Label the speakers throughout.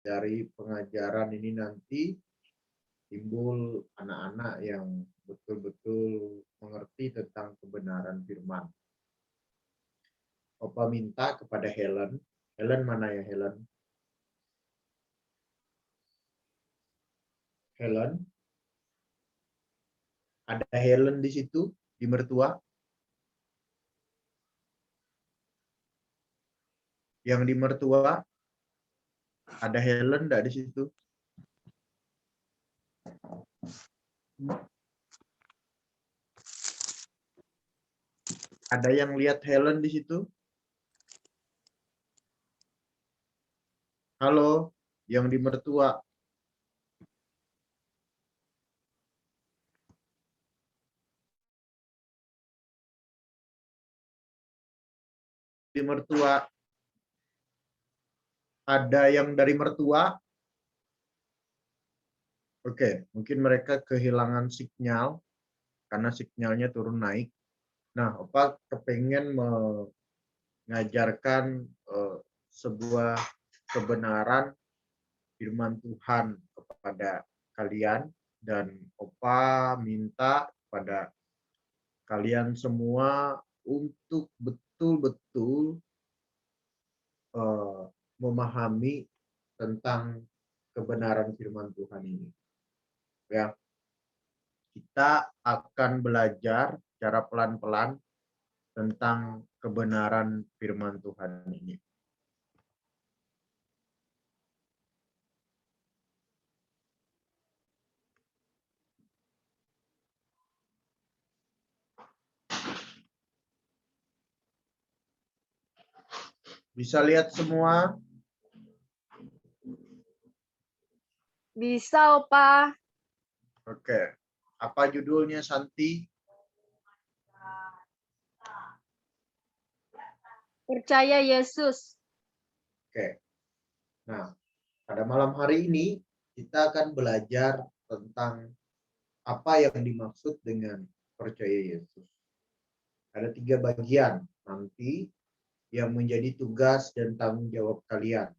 Speaker 1: dari pengajaran ini nanti timbul anak-anak yang betul-betul mengerti tentang kebenaran firman. Opa minta kepada Helen. Helen mana ya Helen? Helen? Ada Helen di situ, di mertua? Yang di mertua, ada Helen enggak di situ? Ada yang lihat Helen di situ? Halo, yang di mertua. Di mertua. Ada yang dari mertua? Oke, mungkin mereka kehilangan sinyal karena sinyalnya turun naik. Nah, Opa kepengen mengajarkan sebuah kebenaran firman Tuhan kepada kalian, dan Opa minta kepada kalian semua untuk betul-betul memahami tentang kebenaran firman Tuhan ini. Ya, kita akan belajar secara pelan-pelan tentang kebenaran firman Tuhan ini. Bisa lihat semua?
Speaker 2: Bisa, Opa.
Speaker 1: Oke. Apa judulnya, Santi?
Speaker 2: Percaya Yesus.
Speaker 1: Oke. Nah, pada malam hari ini kita akan belajar tentang apa yang dimaksud dengan percaya Yesus. Ada 3 bagian nanti yang menjadi tugas dan tanggung jawab kalian.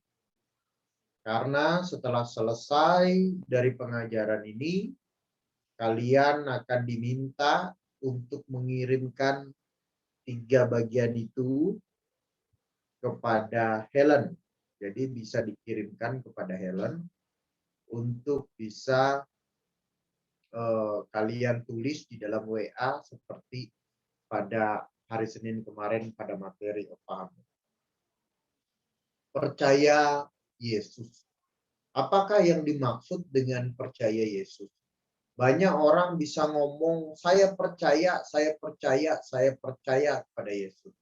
Speaker 1: Karena setelah selesai dari pengajaran ini, kalian akan diminta untuk mengirimkan 3 bagian itu kepada Helen. Jadi bisa dikirimkan kepada Helen untuk bisa kalian tulis di dalam WA seperti pada hari Senin kemarin pada materi Opaham. Percaya Yesus. Apakah yang dimaksud dengan percaya Yesus? Banyak orang bisa ngomong, saya percaya kepada Yesus.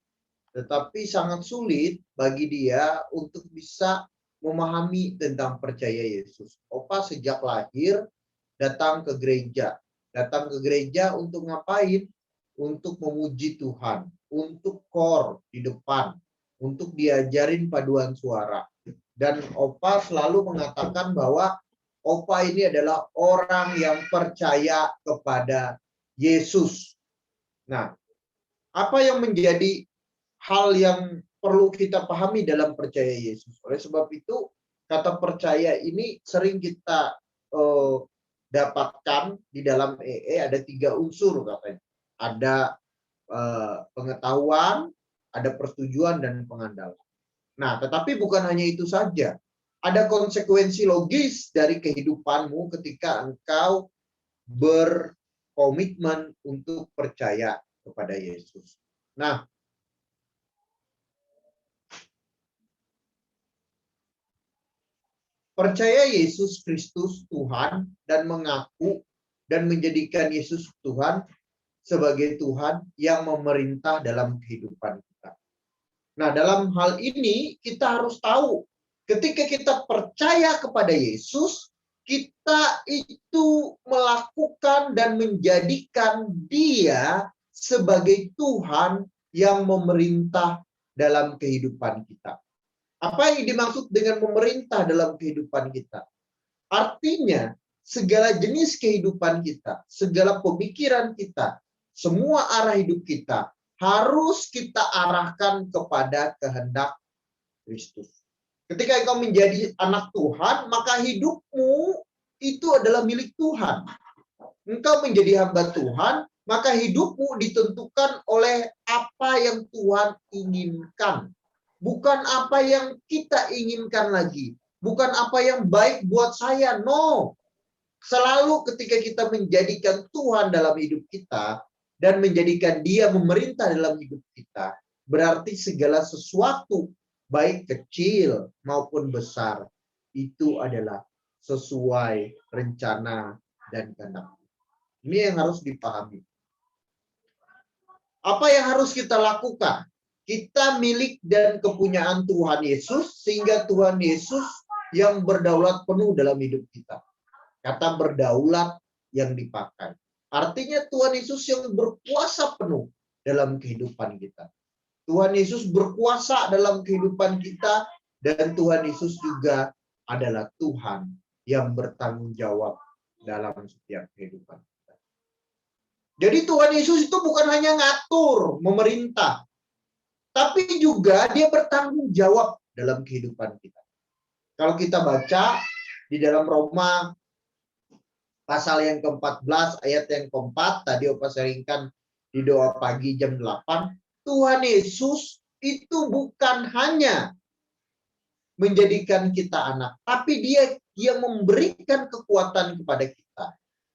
Speaker 1: Tetapi sangat sulit bagi dia untuk bisa memahami tentang percaya Yesus. Opa sejak lahir datang ke gereja. Datang ke gereja untuk ngapain? Untuk memuji Tuhan. Untuk kor di depan. Untuk diajarin paduan suara. Dan Opa selalu mengatakan bahwa Opa ini adalah orang yang percaya kepada Yesus. Nah, apa yang menjadi hal yang perlu kita pahami dalam percaya Yesus? Oleh sebab itu, kata percaya ini sering kita dapatkan di dalam EE ada 3 unsur katanya. Ada pengetahuan, ada persetujuan, dan pengandalan. Nah, tetapi bukan hanya itu saja. Ada konsekuensi logis dari kehidupanmu ketika engkau berkomitmen untuk percaya kepada Yesus. Nah, percaya Yesus Kristus Tuhan dan mengaku dan menjadikan Yesus Tuhan sebagai Tuhan yang memerintah dalam kehidupan kita. Nah, dalam hal ini kita harus tahu ketika kita percaya kepada Yesus, kita itu melakukan dan menjadikan Dia sebagai Tuhan yang memerintah dalam kehidupan kita. Apa yang dimaksud dengan memerintah dalam kehidupan kita? Artinya, segala jenis kehidupan kita, segala pemikiran kita, semua arah hidup kita harus kita arahkan kepada kehendak Kristus. Ketika engkau menjadi anak Tuhan, maka hidupmu itu adalah milik Tuhan. Engkau menjadi hamba Tuhan, maka hidupmu ditentukan oleh apa yang Tuhan inginkan. Bukan apa yang kita inginkan lagi. Bukan apa yang baik buat saya. No. Selalu ketika kita menjadikan Tuhan dalam hidup kita, dan menjadikan Dia memerintah dalam hidup kita, berarti segala sesuatu, baik kecil maupun besar, itu adalah sesuai rencana dan kehendak. Ini yang harus dipahami. Apa yang harus kita lakukan? Kita milik dan kepunyaan Tuhan Yesus, sehingga Tuhan Yesus yang berdaulat penuh dalam hidup kita. Kata berdaulat yang dipakai. Artinya Tuhan Yesus yang berkuasa penuh dalam kehidupan kita. Tuhan Yesus berkuasa dalam kehidupan kita, dan Tuhan Yesus juga adalah Tuhan yang bertanggung jawab dalam setiap kehidupan kita. Jadi Tuhan Yesus itu bukan hanya ngatur, memerintah, tapi juga Dia bertanggung jawab dalam kehidupan kita. Kalau kita baca di dalam Roma pasal yang ke-14 ayat yang ke-4, tadi Opa sharingkan di doa pagi jam 8, Tuhan Yesus itu bukan hanya menjadikan kita anak, tapi Dia memberikan kekuatan kepada kita.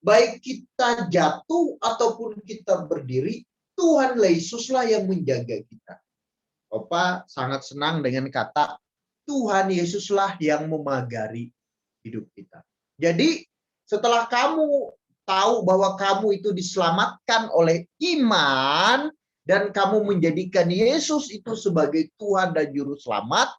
Speaker 1: Baik kita jatuh ataupun kita berdiri, Tuhan Yesuslah yang menjaga kita. Opa sangat senang dengan kata Tuhan Yesuslah yang memagari hidup kita. Jadi setelah kamu tahu bahwa kamu itu diselamatkan oleh iman, dan kamu menjadikan Yesus itu sebagai Tuhan dan Juru Selamat,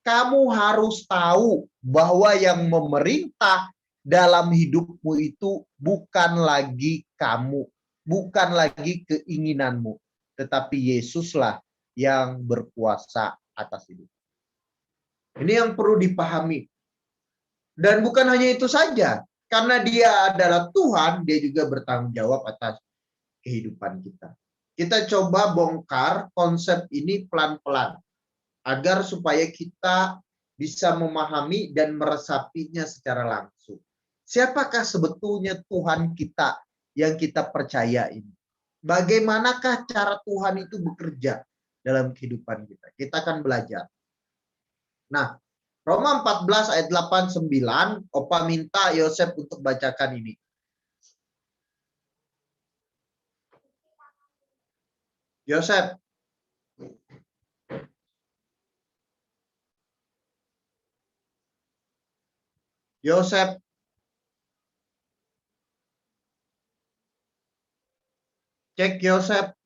Speaker 1: kamu harus tahu bahwa yang memerintah dalam hidupmu itu bukan lagi kamu, bukan lagi keinginanmu, tetapi Yesuslah yang berkuasa atas hidup. Ini yang perlu dipahami. Dan bukan hanya itu saja. Karena Dia adalah Tuhan, Dia juga bertanggung jawab atas kehidupan kita. Kita coba bongkar konsep ini pelan-pelan, agar supaya kita bisa memahami dan meresapinya secara langsung. Siapakah sebetulnya Tuhan kita yang kita percaya ini? Bagaimanakah cara Tuhan itu bekerja dalam kehidupan kita? Kita akan belajar. Nah, Roma 14 ayat 8-9, Opa minta Yosef untuk bacakan ini. Yosef. Yosef. Cek Yosef.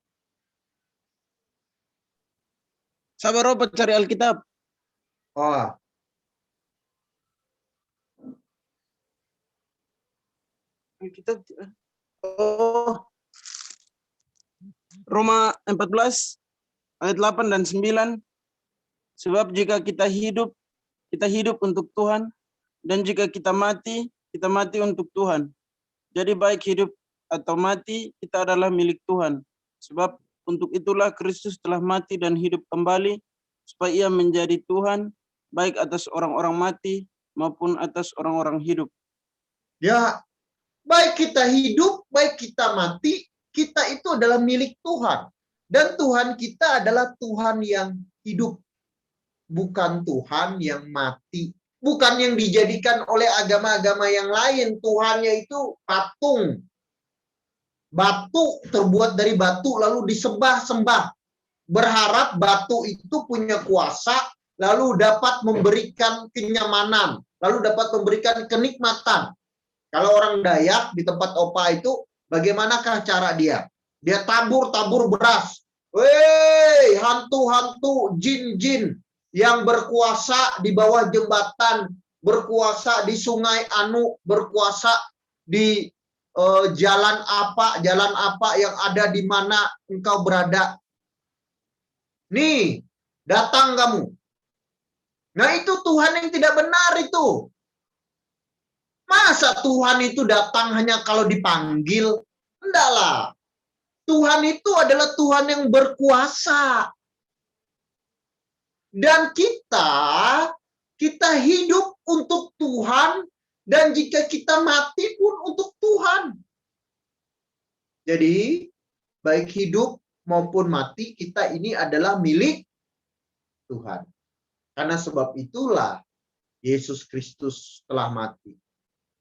Speaker 3: Sabar Opa cari Alkitab.
Speaker 1: Oh.
Speaker 3: Alkitab. Oh. Roma 14 ayat 8 dan 9. Sebab jika kita hidup untuk Tuhan, dan jika kita mati untuk Tuhan. Jadi baik hidup atau mati, kita adalah milik Tuhan. Sebab untuk itulah Kristus telah mati dan hidup kembali, supaya Ia menjadi Tuhan, baik atas orang-orang mati maupun atas orang-orang hidup.
Speaker 1: Ya, baik kita hidup, baik kita mati, kita itu adalah milik Tuhan. Dan Tuhan kita adalah Tuhan yang hidup. Bukan Tuhan yang mati. Bukan yang dijadikan oleh agama-agama yang lain. Tuhannya itu patung. Batu, terbuat dari batu lalu disembah-sembah. Berharap batu itu punya kuasa, lalu dapat memberikan kenyamanan, lalu dapat memberikan kenikmatan. Kalau orang Dayak di tempat Opa itu, bagaimanakah cara dia? Dia tabur-tabur beras. Weh, hantu-hantu, jin-jin yang berkuasa di bawah jembatan, berkuasa di Sungai Anu, berkuasa di jalan apa yang ada di mana engkau berada. Nih, datang kamu. Nah, itu Tuhan yang tidak benar itu. Masa Tuhan itu datang hanya kalau dipanggil? Enggaklah. Tuhan itu adalah Tuhan yang berkuasa. Dan kita Kita hidup untuk Tuhan, dan jika kita mati pun untuk Tuhan. Jadi, baik hidup maupun mati, kita ini adalah milik Tuhan. Karena sebab itulah Yesus Kristus telah mati,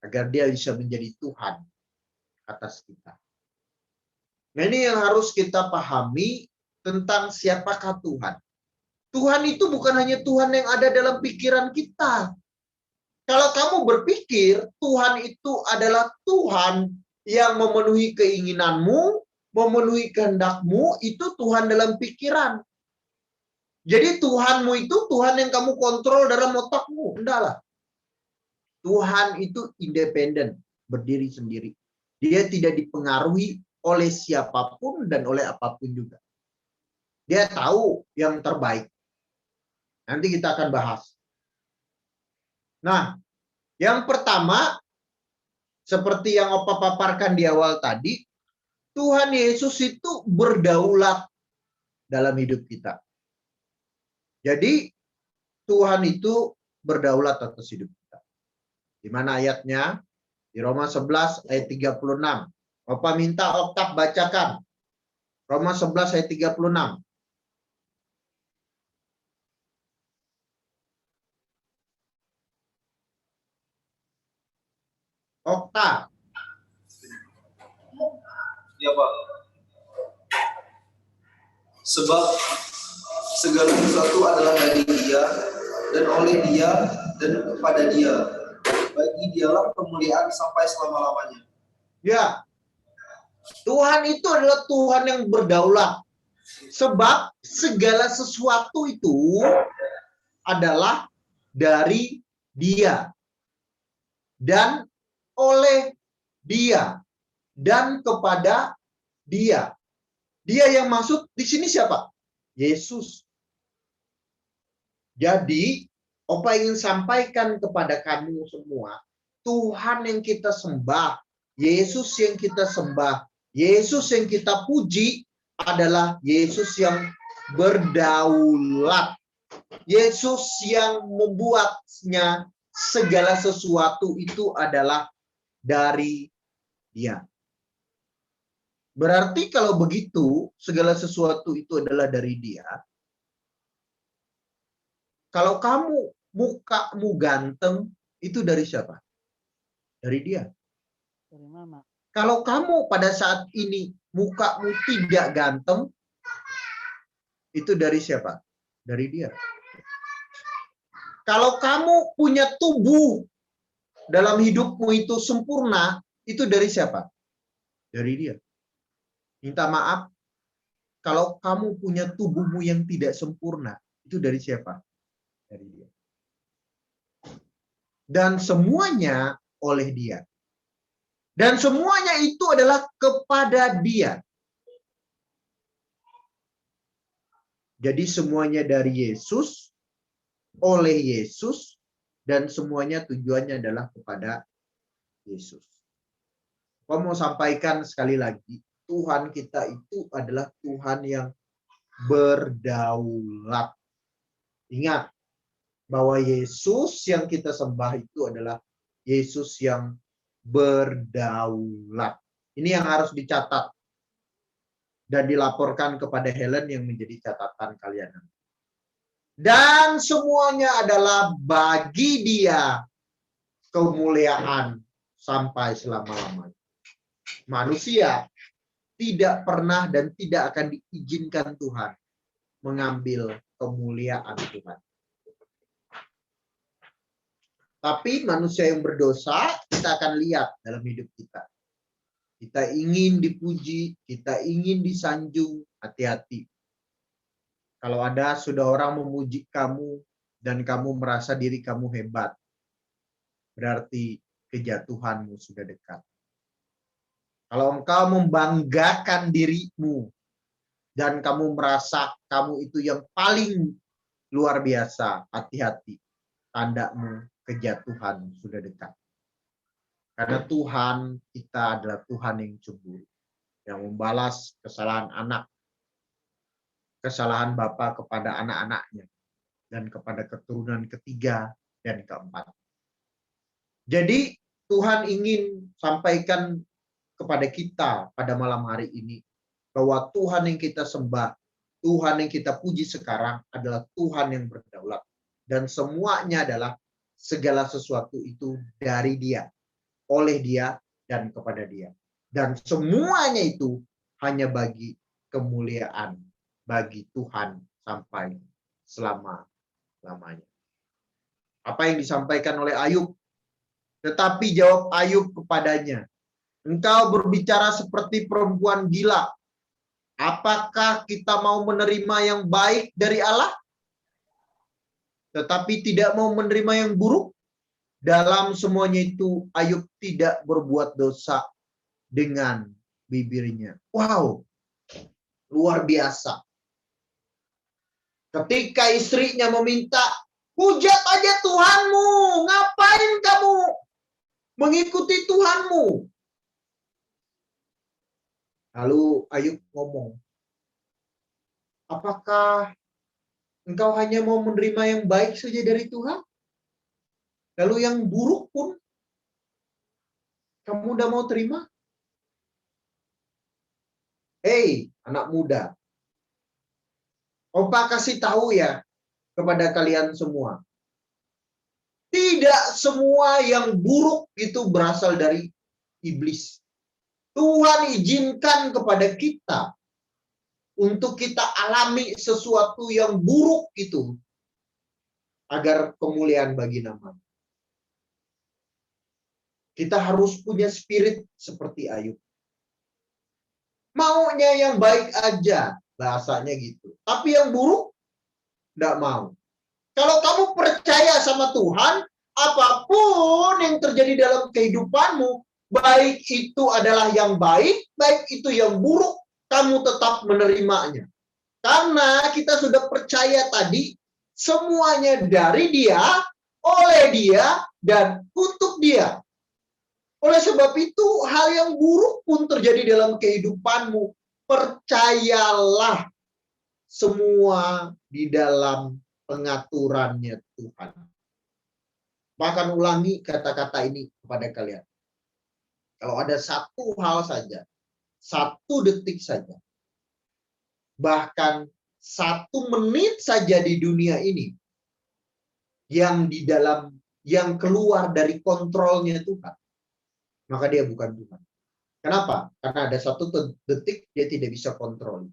Speaker 1: agar dia bisa menjadi Tuhan atas kita. Nah, ini yang harus kita pahami tentang siapakah Tuhan. Tuhan itu bukan hanya Tuhan yang ada dalam pikiran kita. Kalau kamu berpikir Tuhan itu adalah Tuhan yang memenuhi keinginanmu, memenuhi kehendakmu, itu Tuhan dalam pikiran. Jadi Tuhanmu itu Tuhan yang kamu kontrol dalam otakmu. Enggak lah. Tuhan itu independen, berdiri sendiri. Dia tidak dipengaruhi oleh siapapun dan oleh apapun juga. Dia tahu yang terbaik. Nanti kita akan bahas. Nah, yang pertama, seperti yang Opa paparkan di awal tadi, Tuhan Yesus itu berdaulat dalam hidup kita. Jadi, Tuhan itu berdaulat atas hidup kita. Di mana ayatnya? Di Roma 11 ayat 36. Opa minta Oktap bacakan. Roma 11 ayat 36. Okta.
Speaker 4: Ya Pak. Sebab segala sesuatu adalah dari Dia dan oleh Dia dan kepada Dia. Bagi Dialah kemuliaan sampai selama-lamanya.
Speaker 1: Ya. Tuhan itu adalah Tuhan yang berdaulat. Sebab segala sesuatu itu adalah dari Dia dan oleh Dia dan kepada Dia. Dia yang maksud di sini siapa? Yesus. Jadi, Opa ingin sampaikan kepada kamu semua, Tuhan yang kita sembah, Yesus yang kita sembah, Yesus yang kita puji adalah Yesus yang berdaulat. Yesus yang membuatnya segala sesuatu itu adalah dari Dia. Berarti kalau begitu, segala sesuatu itu adalah dari Dia. Kalau kamu mukamu ganteng, itu dari siapa? Dari Dia.
Speaker 3: Dari Mama.
Speaker 1: Kalau kamu pada saat ini mukamu tidak ganteng, itu dari siapa? Dari Dia. Kalau kamu punya tubuh dalam hidupmu itu sempurna, itu dari siapa? Dari Dia. Minta maaf, kalau kamu punya tubuhmu yang tidak sempurna, itu dari siapa? Dari Dia. Dan semuanya oleh Dia. Dan semuanya itu adalah kepada Dia. Jadi semuanya dari Yesus, oleh Yesus, dan semuanya tujuannya adalah kepada Yesus. Saya mau sampaikan sekali lagi, Tuhan kita itu adalah Tuhan yang berdaulat. Ingat bahwa Yesus yang kita sembah itu adalah Yesus yang berdaulat. Ini yang harus dicatat dan dilaporkan kepada Helen yang menjadi catatan kalian. Dan semuanya adalah bagi Dia kemuliaan sampai selama-lamanya. Manusia tidak pernah dan tidak akan diizinkan Tuhan mengambil kemuliaan Tuhan. Tapi manusia yang berdosa, kita akan lihat dalam hidup kita. Kita ingin dipuji, kita ingin disanjung, hati-hati. Kalau ada sudah orang memuji kamu dan kamu merasa diri kamu hebat, berarti kejatuhanmu sudah dekat. Kalau engkau membanggakan dirimu dan kamu merasa kamu itu yang paling luar biasa, hati-hati. Tandamu kejatuhan sudah dekat. Karena Tuhan kita adalah Tuhan yang cemburu, yang membalas kesalahan anak, kesalahan bapa kepada anak-anaknya, dan kepada keturunan ketiga dan keempat. Jadi Tuhan ingin sampaikan kepada kita pada malam hari ini bahwa Tuhan yang kita sembah, Tuhan yang kita puji sekarang adalah Tuhan yang berdaulat. Dan semuanya adalah segala sesuatu itu dari Dia, oleh Dia, dan kepada Dia. Dan semuanya itu hanya bagi kemuliaan bagi Tuhan sampai selama-lamanya. Apa yang disampaikan oleh Ayub? Tetapi jawab Ayub kepadanya, engkau berbicara seperti perempuan gila. Apakah kita mau menerima yang baik dari Allah, tetapi tidak mau menerima yang buruk? Dalam semuanya itu Ayub tidak berbuat dosa dengan bibirnya. Wow, luar biasa. Ketika istrinya meminta, hujat aja Tuhanmu, ngapain kamu mengikuti Tuhanmu? Lalu Ayub ngomong, apakah engkau hanya mau menerima yang baik saja dari Tuhan? Lalu yang buruk pun kamu udah mau terima? Hei, anak muda. Opa kasih tahu ya kepada kalian semua. Tidak semua yang buruk itu berasal dari iblis. Tuhan izinkan kepada kita untuk kita alami sesuatu yang buruk itu agar kemuliaan bagi nama. Kita harus punya spirit seperti Ayub. Maunya yang baik aja, bahasanya gitu. Tapi yang buruk, enggak mau. Kalau kamu percaya sama Tuhan, apapun yang terjadi dalam kehidupanmu, baik itu adalah yang baik, baik itu yang buruk, kamu tetap menerimanya. Karena kita sudah percaya tadi, semuanya dari Dia, oleh Dia, dan untuk Dia. Oleh sebab itu, hal yang buruk pun terjadi dalam kehidupanmu. Percayalah, semua di dalam pengaturannya Tuhan. Bahkan ulangi kata-kata ini kepada kalian. Kalau ada satu hal saja, 1 detik saja, bahkan 1 menit saja di dunia ini, yang keluar dari kontrolnya Tuhan, maka dia bukan Tuhan. Kenapa? Karena ada 1 detik dia tidak bisa kontrol.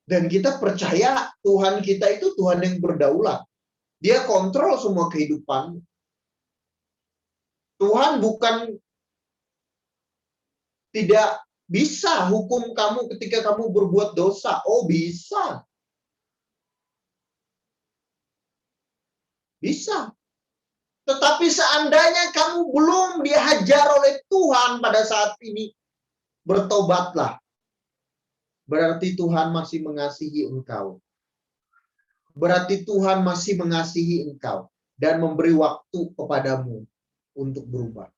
Speaker 1: Dan kita percaya Tuhan kita itu Tuhan yang berdaulat. Dia kontrol semua kehidupan. Tuhan bukan tidak bisa hukum kamu ketika kamu berbuat dosa. Oh, bisa. Bisa. Tetapi seandainya kamu belum dihajar oleh Tuhan pada saat ini, bertobatlah. Berarti Tuhan masih mengasihi engkau. Berarti Tuhan masih mengasihi engkau dan memberi waktu kepadamu untuk berubah.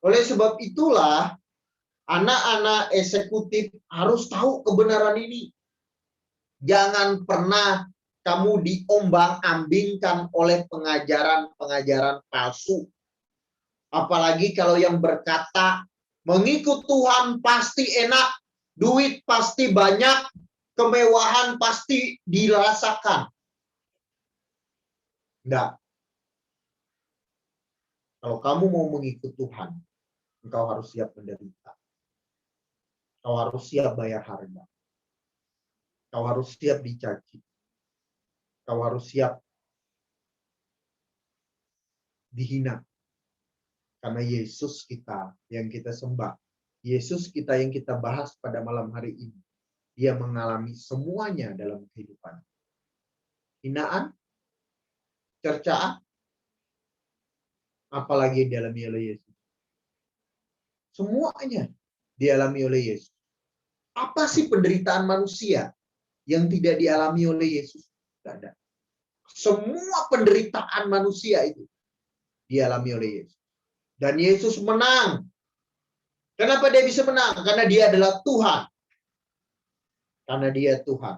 Speaker 1: Oleh sebab itulah, anak-anak eksekutif harus tahu kebenaran ini. Jangan pernah kamu diombang-ambingkan oleh pengajaran-pengajaran palsu. Apalagi kalau yang berkata, mengikut Tuhan pasti enak, duit pasti banyak, kemewahan pasti dirasakan. Enggak. Kalau kamu mau mengikut Tuhan, engkau harus siap menderita. Kau harus siap bayar harga. Kau harus siap dicaci. Kau harus siap dihina. Karena Yesus kita yang kita sembah, Yesus kita yang kita bahas pada malam hari ini, Dia mengalami semuanya dalam kehidupan. Hinaan, cercaan, apalagi dialami oleh Yesus. Semuanya dialami oleh Yesus. Apa sih penderitaan manusia yang tidak dialami oleh Yesus? Tidak ada. Semua penderitaan manusia itu dialami oleh Yesus. Dan Yesus menang. Kenapa dia bisa menang? Karena dia adalah Tuhan. Karena dia Tuhan.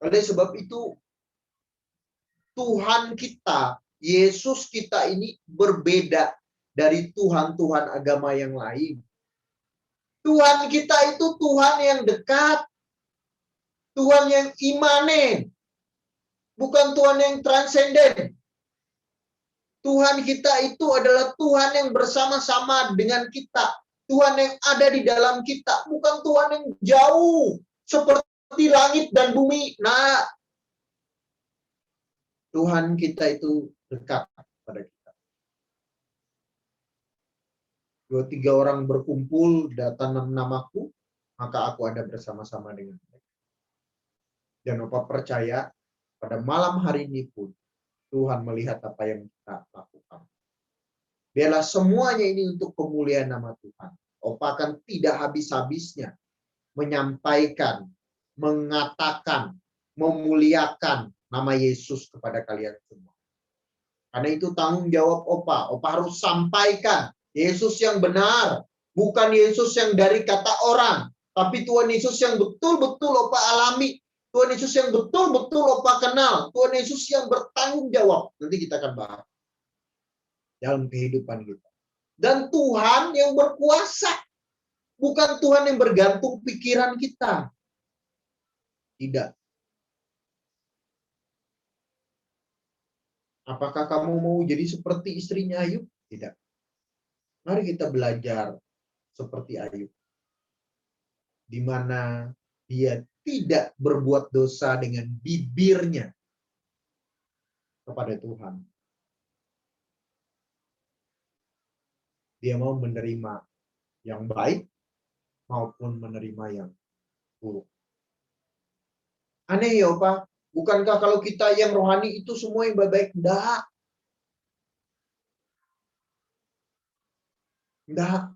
Speaker 1: Oleh sebab itu, Tuhan kita, Yesus kita ini berbeda dari Tuhan-Tuhan agama yang lain. Tuhan kita itu Tuhan yang dekat, Tuhan yang imanen, bukan Tuhan yang transenden. Tuhan kita itu adalah Tuhan yang bersama-sama dengan kita. Tuhan yang ada di dalam kita, bukan Tuhan yang jauh seperti langit dan bumi. Nah, Tuhan kita itu dekat pada kita. 2-3 orang berkumpul dalam namaku, maka aku ada bersama-sama dengan mereka. Dan Bapak percaya pada malam hari ini pun Tuhan melihat apa yang kita lakukan. Biarlah semuanya ini untuk kemuliaan nama Tuhan. Opa akan tidak habis-habisnya menyampaikan, mengatakan, memuliakan nama Yesus kepada kalian semua. Karena itu tanggung jawab Opa. Opa harus sampaikan Yesus yang benar. Bukan Yesus yang dari kata orang. Tapi Tuhan Yesus yang betul-betul Opa alami. Tuhan Yesus yang betul-betul Opa kenal. Tuhan Yesus yang bertanggung jawab. Nanti kita akan bahas dalam kehidupan kita. Dan Tuhan yang berkuasa. Bukan Tuhan yang bergantung pikiran kita. Tidak. Apakah kamu mau jadi seperti istrinya Ayub? Tidak. Mari kita belajar seperti Ayub. Di mana dia tidak berbuat dosa dengan bibirnya kepada Tuhan. Dia mau menerima yang baik maupun menerima yang buruk. Aneh ya Pak, bukankah kalau kita yang rohani itu semua yang baik-baik? Enggak.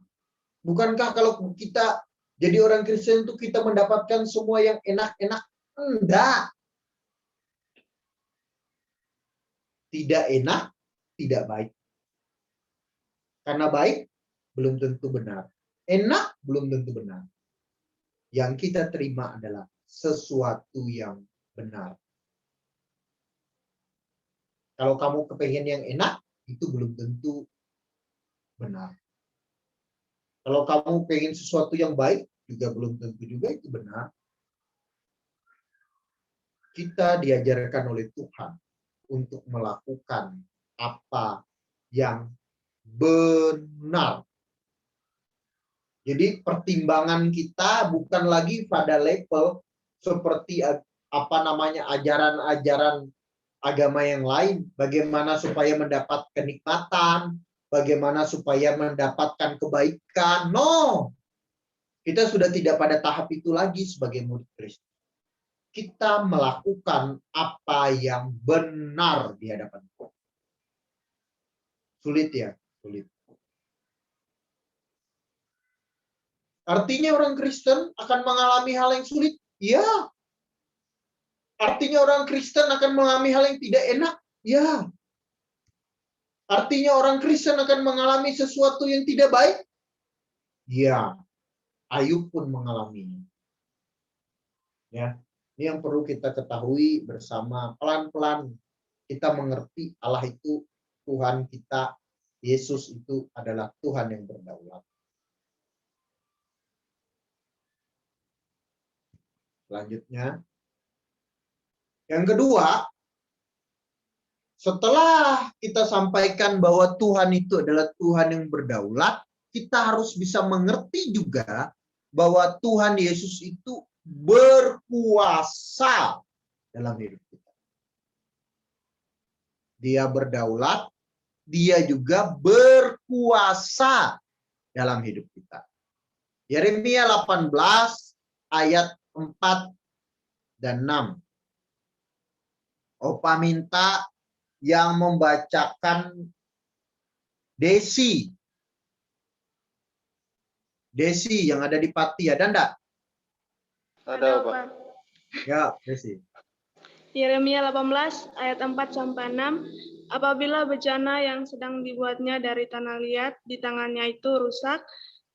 Speaker 1: Bukankah kalau kita jadi orang Kristen itu kita mendapatkan semua yang enak-enak? Enggak. Tidak enak, tidak baik. Karena baik belum tentu benar. Enak belum tentu benar. Yang kita terima adalah sesuatu yang benar. Kalau kamu kepengen yang enak, itu belum tentu benar. Kalau kamu pengen sesuatu yang baik, juga belum tentu juga itu benar. Kita diajarkan oleh Tuhan untuk melakukan apa yang benar. Jadi pertimbangan kita bukan lagi pada level seperti ajaran-ajaran agama yang lain, bagaimana supaya mendapat kenikmatan, bagaimana supaya mendapatkan kebaikan. No. Kita sudah tidak pada tahap itu lagi sebagai murid Kristus. Kita melakukan apa yang benar di hadapan Tuhan. Sulit ya, sulit. Artinya orang Kristen akan mengalami hal yang sulit? Ya. Artinya orang Kristen akan mengalami hal yang tidak enak? Ya. Artinya orang Kristen akan mengalami sesuatu yang tidak baik? Ya. Ayub pun mengalaminya. Ya. Ini yang perlu kita ketahui bersama. Pelan-pelan kita mengerti Allah itu Tuhan kita. Yesus itu adalah Tuhan yang berdaulat. Selanjutnya, yang kedua, setelah kita sampaikan bahwa Tuhan itu adalah Tuhan yang berdaulat, kita harus bisa mengerti juga bahwa Tuhan Yesus itu berkuasa dalam hidup kita. Dia berdaulat, dia juga berkuasa dalam hidup kita. Yeremia 18 ayat 4 dan 6. Opa minta yang membacakan Desi. Desi yang ada di Pati, ada enggak?
Speaker 3: Ada, Pak.
Speaker 1: Ya, Desi.
Speaker 2: Yeremia 18 ayat 4 sampai 6. Apabila bejana yang sedang dibuatnya dari tanah liat di tangannya itu rusak,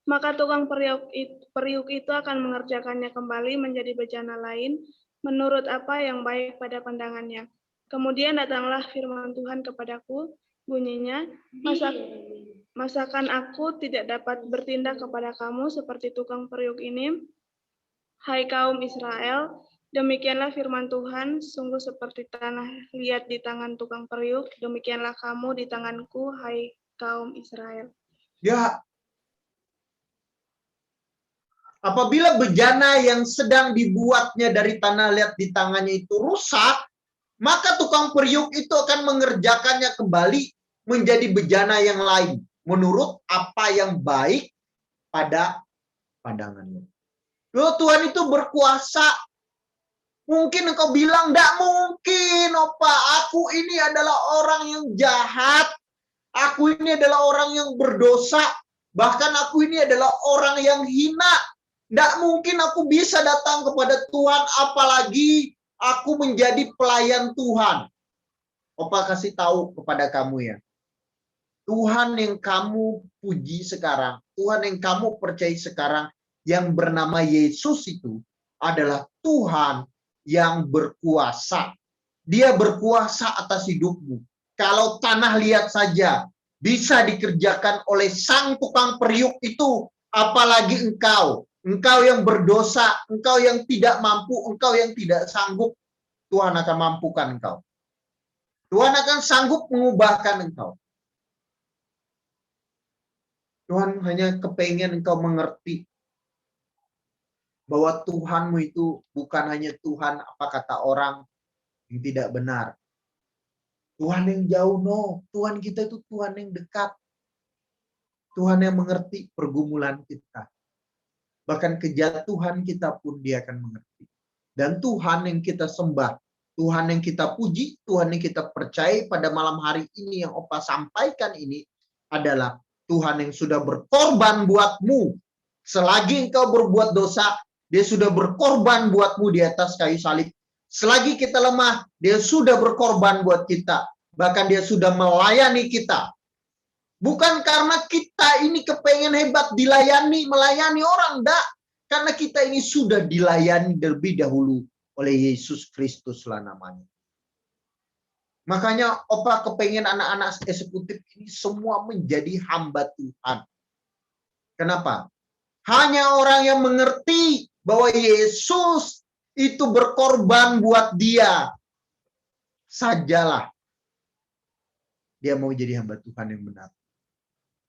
Speaker 2: maka tukang periuk itu akan mengerjakannya kembali menjadi bejana lain menurut apa yang baik pada pandangannya. Kemudian datanglah firman Tuhan kepadaku, bunyinya, masakan aku tidak dapat bertindak kepada kamu seperti tukang periuk ini, hai kaum Israel, demikianlah firman Tuhan, sungguh seperti tanah liat di tangan tukang periuk, demikianlah kamu di tanganku, hai kaum Israel.
Speaker 1: Ya, apabila bejana yang sedang dibuatnya dari tanah liat di tangannya itu rusak, maka tukang periuk itu akan mengerjakannya kembali menjadi bejana yang lain, menurut apa yang baik pada pandangannya. Loh, Tuhan itu berkuasa. Mungkin engkau bilang, "Tidak mungkin, Opa. Aku ini adalah orang yang jahat. Aku ini adalah orang yang berdosa. Bahkan aku ini adalah orang yang hina. Tidak mungkin aku bisa datang kepada Tuhan, apalagi aku menjadi pelayan Tuhan." Opa kasih tahu kepada kamu ya. Tuhan yang kamu puji sekarang, Tuhan yang kamu percaya sekarang, yang bernama Yesus itu adalah Tuhan yang berkuasa. Dia berkuasa atas hidupmu. Kalau tanah liat saja bisa dikerjakan oleh sang tukang periuk itu, apalagi engkau. Engkau yang berdosa, engkau yang tidak mampu, engkau yang tidak sanggup, Tuhan akan mampukan engkau. Tuhan akan sanggup mengubahkan engkau. Tuhan hanya kepengen engkau mengerti bahwa Tuhanmu itu bukan hanya Tuhan apa kata orang yang tidak benar. Tuhan yang jauh, no. Tuhan kita itu Tuhan yang dekat. Tuhan yang mengerti pergumulan kita. Bahkan kejatuhan kita pun dia akan mengerti. Dan Tuhan yang kita sembah, Tuhan yang kita puji, Tuhan yang kita percaya pada malam hari ini yang Opa sampaikan ini adalah Tuhan yang sudah berkorban buatmu. Selagi engkau berbuat dosa, dia sudah berkorban buatmu di atas kayu salib. Selagi kita lemah, dia sudah berkorban buat kita. Bahkan dia sudah melayani kita. Bukan karena kita ini kepengen hebat melayani orang, enggak. Karena kita ini sudah dilayani terlebih dahulu oleh Yesus Kristus lah namanya. Makanya Opa kepengen anak-anak eksekutif ini semua menjadi hamba Tuhan. Kenapa? Hanya orang yang mengerti bahwa Yesus itu berkorban buat dia sajalah dia mau jadi hamba Tuhan yang benar.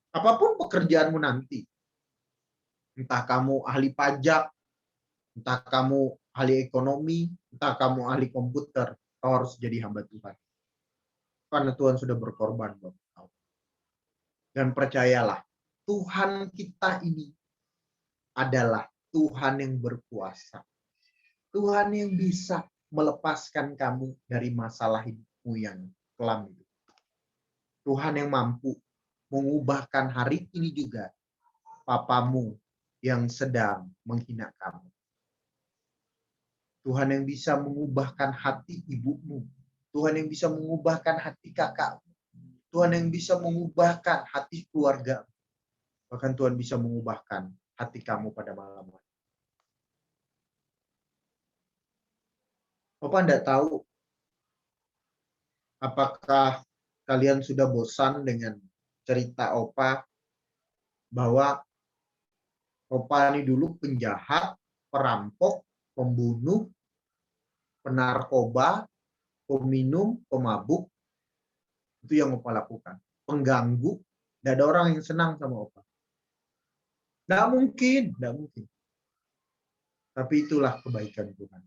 Speaker 1: Apapun pekerjaanmu nanti, entah kamu ahli pajak, entah kamu ahli ekonomi, entah kamu ahli komputer, kau harus jadi hamba Tuhan. Karena Tuhan sudah berkorban buat kau. Dan percayalah, Tuhan kita ini adalah Tuhan yang berkuasa. Tuhan yang bisa melepaskan kamu dari masalah hidupmu yang kelam itu. Tuhan yang mampu mengubahkan hari ini juga papamu yang sedang menghina kamu. Tuhan yang bisa mengubahkan hati ibumu. Tuhan yang bisa mengubahkan hati kakakmu. Tuhan yang bisa mengubahkan hati keluarga. Bahkan Tuhan bisa mengubahkan hati kamu pada malam hari. Opa enggak tahu apakah kalian sudah bosan dengan cerita Opa bahwa Opa ini dulu penjahat, perampok, pembunuh, penarkoba, peminum, pemabuk. Itu yang Opa lakukan. Pengganggu. Tidak ada orang yang senang sama Opa. Tidak mungkin, tidak mungkin. Tapi itulah kebaikan Tuhan.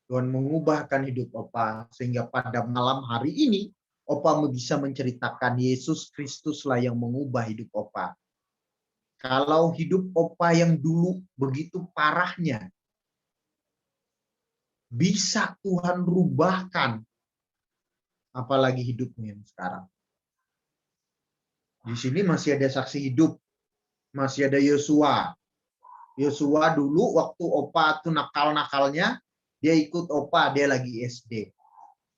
Speaker 1: Tuhan mengubahkan hidup Opa sehingga pada malam hari ini Opa bisa menceritakan Yesus Kristuslah yang mengubah hidup Opa. Kalau hidup Opa yang dulu begitu parahnya, bisa Tuhan rubahkan, apalagi hidupmu yang sekarang. Di sini masih ada saksi hidup, masih ada Yosua. Yosua dulu waktu Opa tuh nakal-nakalnya, dia ikut Opa, dia lagi SD.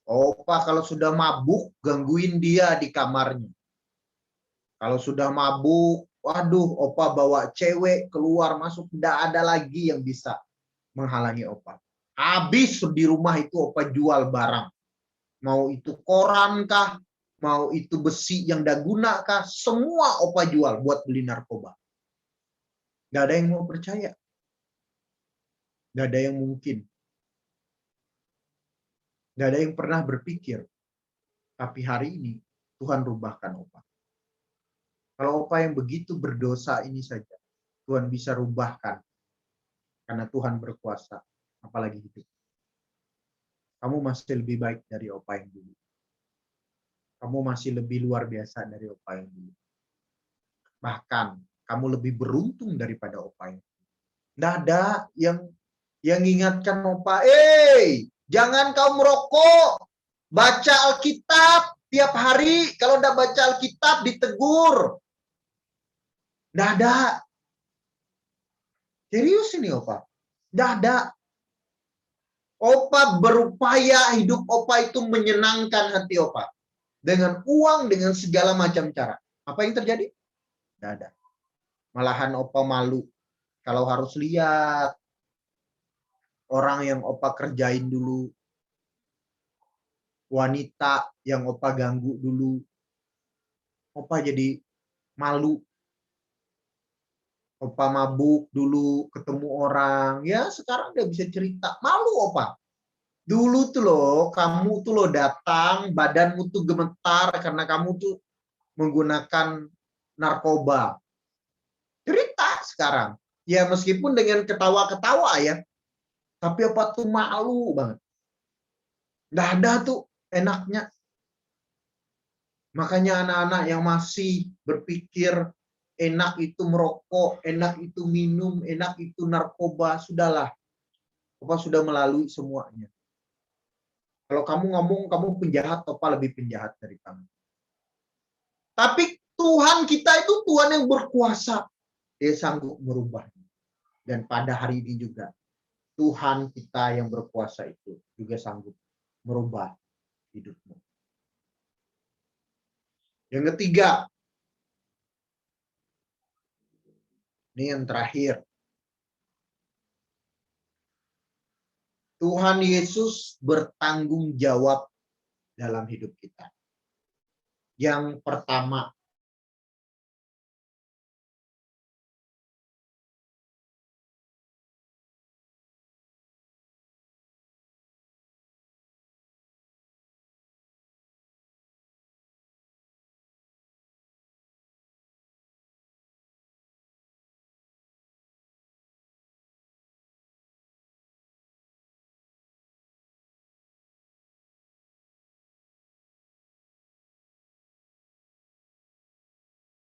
Speaker 1: Opa kalau sudah mabuk, gangguin dia di kamarnya. Kalau sudah mabuk, waduh, Opa bawa cewek keluar masuk, tidak ada lagi yang bisa menghalangi Opa. Habis di rumah itu Opa jual barang. Mau itu koran kah, mau itu besi yang dah guna kah, semua Opa jual buat beli narkoba. Gak ada yang mau percaya. Gak ada yang mungkin. Gak ada yang pernah berpikir. Tapi hari ini Tuhan rubahkan Opa. Kalau Opa yang begitu berdosa ini saja, Tuhan bisa rubahkan. Karena Tuhan berkuasa. Apalagi hidup. Kamu masih lebih baik dari Opa yang dulu. Kamu masih lebih luar biasa dari Opa yang dulu. Bahkan kamu lebih beruntung daripada Opa yang dulu. Nggak ada yang ingatkan Opa, jangan kau merokok. Baca Alkitab tiap hari. Kalau nggak baca Alkitab ditegur. Nggak ada. Serius ini Opa. Nggak ada. Opa berupaya hidup Opa itu menyenangkan hati Opa. Dengan uang, dengan segala macam cara. Apa yang terjadi? Nggak ada. Malahan Opa malu. Kalau harus lihat orang yang Opa kerjain dulu. Wanita yang Opa ganggu dulu. Opa jadi malu. Opa mabuk dulu, ketemu orang. Ya sekarang udah bisa cerita. Malu Opa. Dulu tuh loh, kamu tuh loh datang, badanmu tuh gemetar karena kamu tuh menggunakan narkoba. Cerita sekarang. Ya meskipun dengan ketawa-ketawa ya. Tapi Opa tuh malu banget. Nggak ada tuh enaknya. Makanya anak-anak yang masih berpikir enak itu merokok, enak itu minum, enak itu narkoba, sudahlah. Opa sudah melalui semuanya. Kalau kamu ngomong kamu penjahat, Opa lebih penjahat dari kamu. Tapi Tuhan kita itu Tuhan yang berkuasa. Dia sanggup merubahnya. Dan pada hari ini juga, Tuhan kita yang berkuasa itu juga sanggup merubah hidupmu. Yang ketiga, ini yang terakhir. Tuhan Yesus bertanggung jawab dalam hidup kita. Yang pertama,